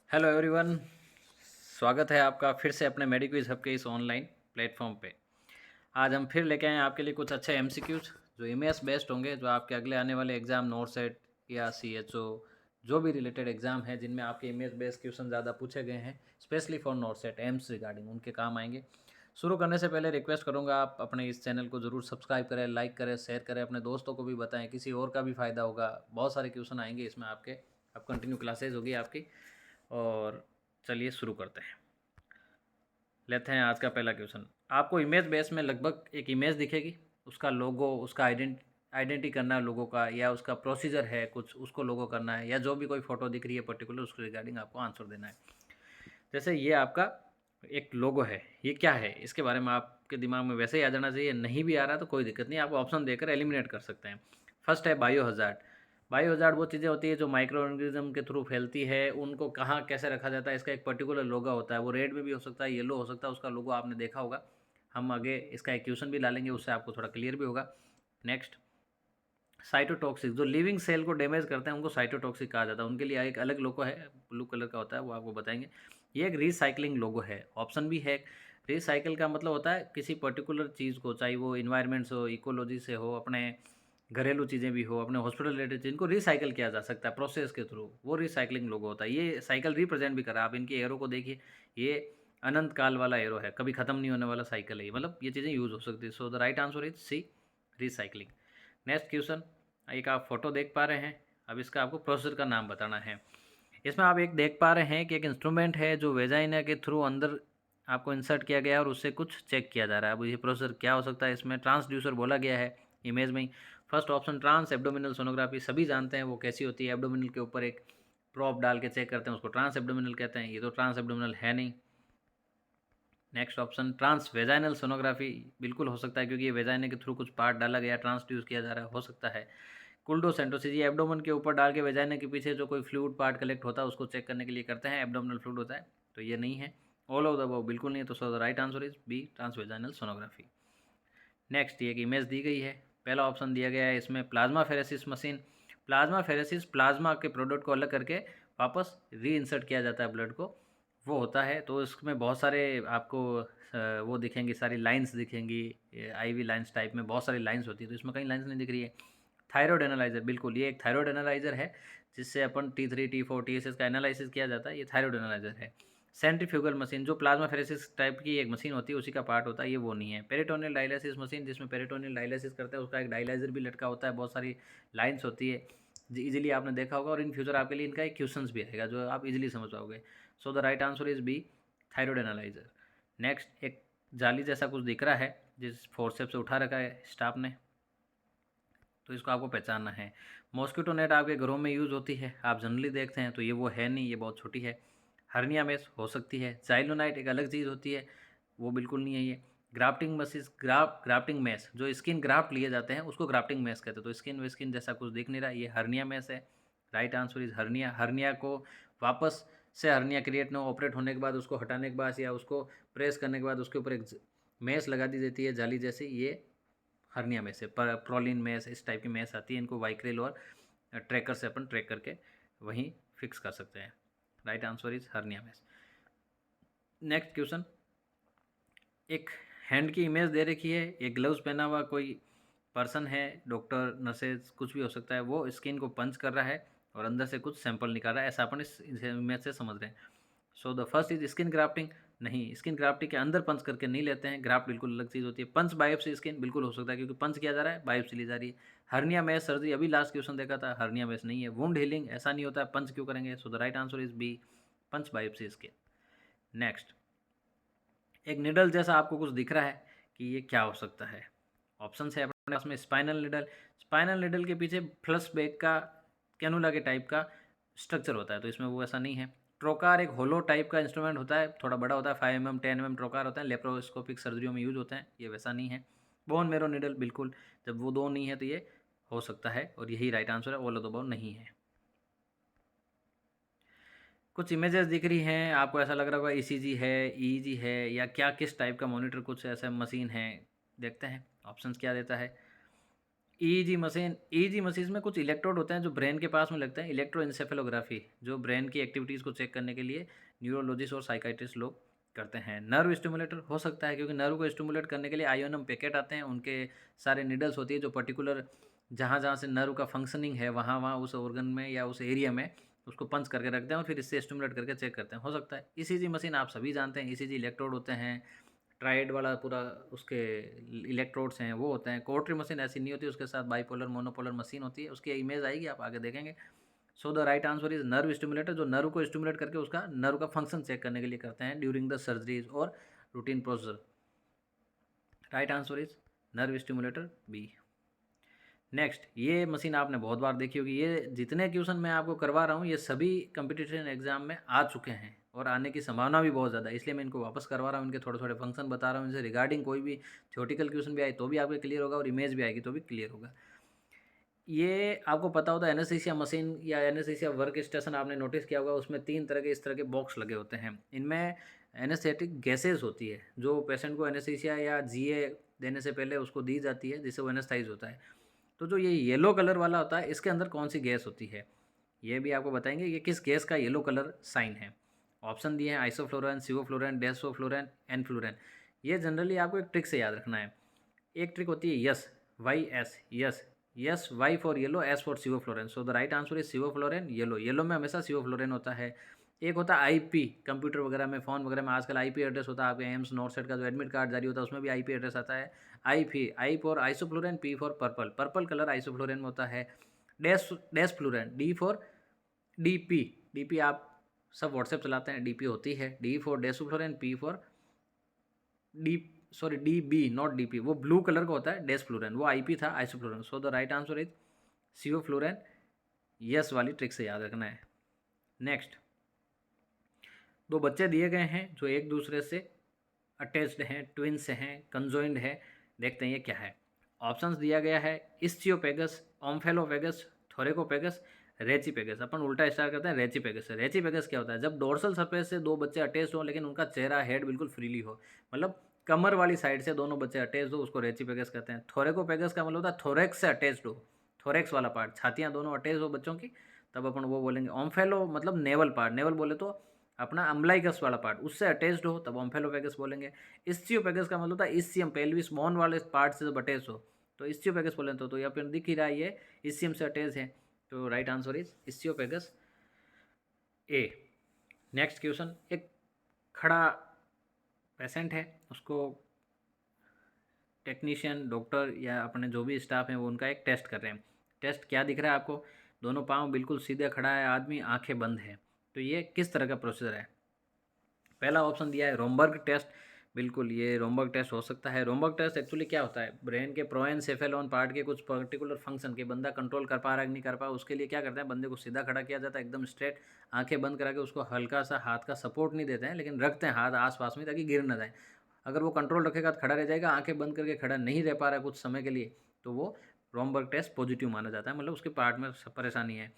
Hello everyone. स्वागत है आपका फिर से अपने मेडिक्विज हब के इस ऑनलाइन प्लेटफॉर्म पे। आज हम फिर लेके आए हैं आपके लिए कुछ अच्छे एमसीक्यूज जो इमेज बेस्ड होंगे, जो आपके अगले आने वाले एग्जाम नोट सेट या सीएचओ जो भी रिलेटेड एग्जाम है जिनमें आपके इमेज बेस्ड क्वेश्चन ज़्यादा पूछे गए हैं, specially for not set AIIMS regarding उनके काम आएंगे। शुरू करने से पहले रिक्वेस्ट करूंगा आप अपने इस चैनल को ज़रूर सब्सक्राइब करें, लाइक करें, शेयर करें, अपने दोस्तों को भी बताएं, किसी और का भी फ़ायदा होगा। बहुत सारे क्वेश्चन आएंगे इसमें आपके, अब कंटिन्यू क्लासेज होगी आपकी। और चलिए शुरू करते हैं। लेते हैं आज का पहला क्वेश्चन। आपको इमेज बेस में लगभग एक इमेज दिखेगी, उसका लोगो, उसका आइडेंटिटी करना है लोगो का, या उसका प्रोसीजर है कुछ, उसको लोगो करना है, या जो भी कोई फोटो दिख रही है पर्टिकुलर उसके रिगार्डिंग आपको आंसर देना है। जैसे ये आपका एक लोगो है, ये क्या है इसके बारे में आपके दिमाग में वैसे ही आ जाना चाहिए। नहीं भी आ रहा तो कोई दिक्कत नहीं, आपको ऑप्शन देकर एलिमिनेट कर सकते हैं। फर्स्ट है बायो हजार्ड। बायो हजार्ड वो चीज़ें होती है जो माइक्रो ऑर्गेनिज्म के थ्रू फैलती है, उनको कहाँ कैसे रखा जाता है, इसका एक पर्टिकुलर लोगो होता है। वो रेड में भी हो सकता है, येलो हो सकता है, उसका लोगो आपने देखा होगा। हम आगे इसका एक क्वेश्चन भी डालेंगे, उससे आपको थोड़ा क्लियर भी होगा। नेक्स्ट, साइटोटॉक्सिक, जो लिविंग सेल को डैमेज करते हैं उनको साइटोटॉक्सिक कहा जाता है। उनके लिए एक अलग लोगो है, ब्लू कलर का होता है, वो आपको बताएंगे। ये एक रिसाइकलिंग लोगो है, ऑप्शन भी है। रिसाइकिल का मतलब होता है किसी पर्टिकुलर चीज़ को, चाहे वो इन्वायरमेंट से हो, इकोलॉजी से हो, अपने घरेलू चीज़ें भी हो, अपने हॉस्पिटल रिलेटेड चीज़ को रिसाइकिल किया जा सकता है प्रोसेस के थ्रू, वो रिसाइकलिंग लोगो होता है। ये साइकिल रिप्रेजेंट भी करा, आप इनके एरो को देखिए, ये अनंत काल वाला एरो है, कभी ख़त्म नहीं होने वाला साइकिल है, मतलब ये चीज़ें यूज़ हो सकती है। So the right answer is C, recycling. Next question, एक आप फोटो देख पा रहे हैं, अब इसका आपको प्रोसेसर का नाम बताना है। इसमें आप एक देख पा रहे हैं कि एक इंस्ट्रूमेंट है जो वेजाइना के थ्रू अंदर आपको इंसर्ट किया गया है और उससे कुछ चेक किया जा रहा है। अब ये प्रोसेसर क्या हो सकता है, इसमें ट्रांसड्यूसर बोला गया है इमेज में ही। First option trans abdominal sonography, सभी जानते हैं वो कैसी होती है, एब्डोमिनल के ऊपर एक प्रॉप डाल के चेक करते हैं, उसको ट्रांस एब्डोमिनल कहते हैं। ये तो ट्रांस एब्डोमिनल है नहीं। Next option transvaginal sonography, बिल्कुल हो सकता है क्योंकि ये वेजाइना के थ्रू कुछ पार्ट डाला गया, ट्रांसड्यूस किया जा रहा है, हो सकता है। कुल्डोसेंटोसिस, ये एब्डोमेन के ऊपर डाल के वेजाइना के पीछे जो कोई फ्लूइड पार्ट कलेक्ट होता है उसको चेक करने के लिए करते हैं, एब्डोमिनल फ्लूइड होता है, तो ये नहीं है। ऑल ऑफ द अबव बिल्कुल नहीं है, तो so the right answer is B, transvaginal sonography. Next, ये एक इमेज दी गई है, पहला ऑप्शन दिया गया है इसमें plasma pheresis machine. Plasma pheresis, plasma के प्रोडक्ट को अलग करके वापस री इंसर्ट किया जाता है ब्लड को, वो होता है। तो इसमें बहुत सारे आपको वो दिखेंगी, सारी लाइंस दिखेंगी, आईवी लाइंस टाइप में बहुत सारी लाइंस होती है, तो इसमें कहीं लाइंस नहीं दिख रही है। थायराइड एनालाइजर, बिल्कुल ये एक थायराइड एनालाइजर है, जिससे अपन T3 T4 TSS का एनालिसिस किया जाता है, ये थायराइड एनालाइजर है। सेंट्रीफ्यूगल मशीन, जो प्लाज्मा फेरेसिस टाइप की एक मशीन होती है उसी का पार्ट होता है, ये वो नहीं है। पेरिटोनियल डायलिसिस मशीन, जिसमें पेरिटोनियल डायलिसिस करते हैं, उसका एक डायलाइजर भी लटका होता है, बहुत सारी लाइन्स होती है, इजीली आपने देखा होगा, और इन फ्यूचर आपके लिए इनका एक क्वेश्चंस भी आएगा जो आप इजीली समझ पाओगे। So the right answer is B, thyroid analyser. Next, एक जाली जैसा कुछ दिख रहा है जिस फोर्सेप से उठा रखा है स्टाफ ने, तो इसको आपको पहचानना है। मॉस्किटो नेट आपके घरों में यूज़ होती है, आप जनरली देखते हैं, तो ये वो है नहीं, ये बहुत छोटी है। हर्निया मेस हो सकती है। जाइलोनाइट एक अलग चीज़ होती है, वो बिल्कुल नहीं है ये। ग्राफ्टिंग मशीन, ग्राफ्टिंग मैस, जो स्किन ग्राफ्ट लिए जाते हैं उसको ग्राफ्टिंग मैस कहते हैं, तो स्किन व स्किन जैसा कुछ दिख नहीं रहा, ये हर्निया मैस है। Right answer is hernia. Hernia को वापस से हर्निया क्रिएट न ऑपरेट होने के बाद उसको हटाने के बाद या उसको प्रेस करने के बाद उसके ऊपर एक मैस लगा दी जाती है जाली जैसी, ये हर्निया में से प्रोलिन मैस, इस टाइप की मैस आती है, इनको वाइक्रेल और ट्रैकर से अपन ट्रैक करके वहीं फिक्स कर सकते हैं। Right answer is hernia mesh. Next question, एक हैंड की इमेज दे रखी है, एक ग्लव्स पहना हुआ कोई पर्सन है, डॉक्टर, नर्सेज, कुछ भी हो सकता है, वो स्किन को पंच कर रहा है और अंदर से कुछ सैंपल निकाल रहा है, ऐसा अपन इस इमेज से समझ रहे हैं। So the first is skin grafting, नहीं, स्किन ग्राफ्टिंग के अंदर पंच करके नहीं लेते हैं, ग्राफ्ट बिल्कुल अलग चीज़ होती है। पंच बायोप्सी स्किन बिल्कुल हो सकता है क्योंकि पंच किया जा रहा है, बायोप्सी ली जा रही है। हर्निया मैस सर्जरी, अभी लास्ट क्वेश्चन देखा था, हर्निया मैस नहीं है। वुंड हीलिंग, ऐसा नहीं होता है, पंच क्यों करेंगे, so the right answer is B, punch biopsy skin. Next, एक निडल जैसा आपको कुछ दिख रहा है कि ये क्या हो सकता है। ऑप्शन है अपने पास में, स्पाइनल निडल, स्पाइनल निडल के पीछे फ्लश बैग का कैनुला के टाइप का स्ट्रक्चर होता है, तो इसमें वो ऐसा नहीं है। ट्रोकार एक होलो टाइप का इंस्ट्रूमेंट होता है, थोड़ा बड़ा होता है, 5 mm 10 mm ट्रोकार होता है, लेप्रोस्कोपिक सर्जरियों में यूज होते हैं, ये वैसा नहीं है। बोन मेरो निडल, बिल्कुल, जब वो दो नहीं है तो ये हो सकता है, और यही राइट आंसर है, ऑल ऑफ द अबव नहीं है। कुछ इमेजेस दिख रही हैं, आपको ऐसा लग रहा होगा ईसीजी है, ईईजी है, या क्या किस टाइप का मॉनिटर, कुछ ऐसा मशीन है, देखते हैं ऑप्शंस क्या देता है। ईईजी मशीन में कुछ इलेक्ट्रोड होते हैं जो ब्रेन के पास में लगते हैं। इलेक्ट्रोएन्सेफेलोग्राफी जो ब्रेन की एक्टिविटीज़ को चेक करने के लिए न्यूरोलॉजिस्ट और साइकाइट्रिस्ट लोग करते हैं। नर्व स्टिमुलेटर हो सकता है, क्योंकि नर्व को स्टिमुलेट करने के लिए आयोनम पैकेट आते हैं, उनके सारे नीडल्स होती है जो पर्टिकुलर जहाँ जहाँ से नर्व का फंक्शनिंग है वहाँ वहाँ उस ऑर्गन में या उस एरिया में उसको पंच करके रखते हैं और फिर इससे स्टिमुलेट करके चेक करते हैं। हो सकता है ईसीजी मशीन आप सभी जानते हैं, ईसीजी इलेक्ट्रोड होते हैं, ट्राइड वाला पूरा उसके इलेक्ट्रोड्स हैं वो होते हैं। कोर्टरी मशीन ऐसी नहीं होती, उसके साथ बाईपोलर मोनोपोलर मशीन होती है, उसकी इमेज आएगी आप आगे देखेंगे। सो the right answer is nerve stimulator, जो नर्व को स्टिमुलेट करके उसका नर्व का फंक्शन चेक करने के लिए करते हैं ड्यूरिंग द सर्जरीज और routine procedure. Right answer is nerve stimulator B. Next, ये मशीन आपने बहुत बार देखी होगी। ये जितने क्वेश्चन मैं आपको करवा रहा हूँ ये सभी कंपटीशन एग्जाम में आ चुके हैं और आने की संभावना भी बहुत ज़्यादा है, इसलिए मैं इनको वापस करवा रहा हूँ। इनके थोड़े थोड़े फंक्शन बता रहा हूँ, इनसे रिगार्डिंग कोई भी थ्योरेटिकल क्वेश्चन भी आए तो भी आपके क्लियर होगा और इमेज भी आएगी तो भी क्लियर होगा। ये आपको पता होता है एनेस्थीसिया मशीन या एनेस्थीसिया वर्क स्टेशन आपने नोटिस किया होगा, उसमें 3 तरह के इस तरह के बॉक्स लगे होते हैं। इनमें एनेस्थेटिक गैसेज होती है जो पेशेंट को एनेस्थीसिया या जीए देने से पहले उसको दी जाती है जिससे वो एनेस्थाइज होता है। तो जो ये येलो कलर वाला होता है इसके अंदर कौन सी गैस होती है ये भी आपको बताएंगे कि किस गैस का येलो कलर साइन है। ऑप्शन दिए हैं आइसोफ्लोरान, सिवोफ्लोरान, डेसोफ्लोरान, एनफ्लोरान। ये जनरली आपको एक ट्रिक से याद रखना है। एक ट्रिक होती है yes, Y S, yes yes Y for yellow, S for sevoflurane. So the right answer is sevoflurane, yellow. Yellow में हमेशा सिवोफ्लोरान होता है। एक होता है आईपी, कंप्यूटर वगैरह में, फ़ोन वगैरह में आजकल आईपी एड्रेस होता है। आपके एम्स नॉर्सेट का जो एडमिट कार्ड जारी होता है उसमें भी आईपी एड्रेस आता है। I for isoflurane, P for purple, purple colour isoflurane में होता है। Desflurane, D for DP, DP आप सब व्हाट्सएप चलाते हैं, डीपी होती है। D for desflurane, P for D sorry D B not D P, वो ब्लू कलर का होता है डेसफ्लोरान, वो आईपी था isoflurane. So the right answer is sevoflurane, yes वाली ट्रिक से याद रखना है। नेक्स्ट, 2 बच्चे दिए गए हैं जो एक दूसरे से अटैच्ड हैं, ट्विन्स हैं, कंजॉइंड है। देखते हैं ये क्या है। ऑप्शंस दिया गया है इस्चियोपेगस, ओम्फेलोपेगस, थोरेकोपेगस, रेचिपेगस। अपन उल्टा स्टार्ट करते हैं रेचिपेगस से। रेचिपेगस क्या होता है? जब डोर्सल सरफेस से 2 बच्चे अटैच हो लेकिन उनका चेहरा हेड बिल्कुल फ्रीली हो, मतलब कमर वाली साइड से दोनों बच्चे अटैच हो, उसको रेचिपेगस कहते हैं। थोरेकोपेगस का मतलब होता है थोरेक्स से अटैच्ड हो, थोरेक्स वाला पार्ट, छातियाँ दोनों अटैच हो बच्चों की, तब अपन वो बोलेंगे। ओम्फेलो मतलब नेवल पार्ट, नेवल बोले तो अपना अम्बलाइकस वाला पार्ट, उससे अटैच्ड हो तब ओम्फेलोपेगस बोलेंगे। इस्चियोपेगस का मतलब होता है इस्चियम, पेल्विस बोन वाले पार्ट से जब अटैच हो तो इस्चियोपेगस बोले। तो यहाँ पे दिख ही रहा है ये इस्चियम से अटैच है, तो right answer is ischiopagus A. Next question, एक खड़ा पेशेंट है, उसको टेक्नीशियन, डॉक्टर या अपने जो भी स्टाफ हैं वो उनका एक टेस्ट कर रहे हैं। टेस्ट क्या दिख रहा है आपको? दोनों पाँव बिल्कुल सीधे खड़ा है आदमी, आंखें बंद है। तो ये किस तरह का प्रोसीजर है? पहला ऑप्शन दिया है रोमबर्ग टेस्ट, बिल्कुल ये रोमबर्ग टेस्ट हो सकता है। रोमबर्ग टेस्ट एक्चुअली क्या होता है? ब्रेन के प्रोएनसेफेलॉन पार्ट के कुछ पर्टिकुलर फंक्शन के बंदा कंट्रोल कर पा रहा है कि नहीं कर पा, उसके लिए क्या करते हैं, बंदे को सीधा खड़ा किया जाता है एकदम स्ट्रेट, आंखें बंद करा के उसको हल्का सा हाथ का सपोर्ट नहीं देते हैं लेकिन रखते हैं हाथ आसपास में ताकि गिर ना जाए। अगर वो कंट्रोल रखेगा तो खड़ा रह जाएगा, आंखें बंद करके खड़ा नहीं रह पा रहा है कुछ समय के लिए तो वो रोमबर्ग टेस्ट पॉजिटिव माना जाता है, मतलब उसके पार्ट में परेशानी है।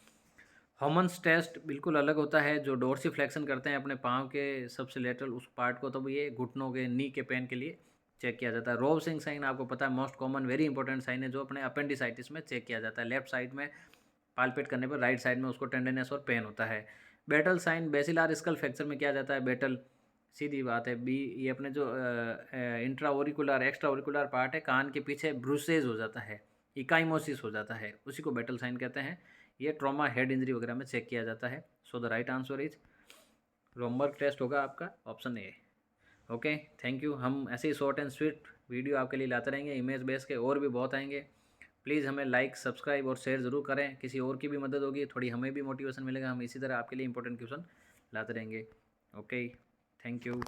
हॉमन्स टेस्ट बिल्कुल अलग होता है, जो डोर्सिफ्लेक्शन करते हैं अपने पाँव के सबसे लेटरल उस पार्ट को, तब ये घुटनों के नी के पेन के लिए चेक किया जाता है। रोवसिंग साइन आपको पता है most common very important sign है, जो अपने अपेंडिसाइटिस में चेक किया जाता है। लेफ्ट साइड में पालपेट करने पर राइट साइड में उसको टेंडरनेस और पेन होता है। बेटल साइन बेसिलार स्कल फ्रैक्चर में किया जाता है। बेटल सीधी बात है बी, ये अपने जो इंट्रा ओरिकुलर एक्स्ट्रा ओरिकुलर पार्ट है कान के पीछे ब्रूसेज हो जाता है, इकाइमोसिस हो जाता है, उसी को बेटल साइन कहते हैं। ये ट्रॉमा हेड इंजरी वगैरह में चेक किया जाता है। So the right answer is Romberg test होगा आपका option A. Okay, thank you. हम ऐसे ही शॉर्ट एंड स्वीट वीडियो आपके लिए लाते रहेंगे, इमेज बेस के और भी बहुत आएंगे। प्लीज़ हमें लाइक, सब्सक्राइब और शेयर ज़रूर करें, किसी और की भी मदद होगी, थोड़ी हमें भी मोटिवेशन मिलेगा, हम इसी तरह आपके लिए इंपॉर्टेंट क्वेश्चन लाते रहेंगे। Okay, thank you.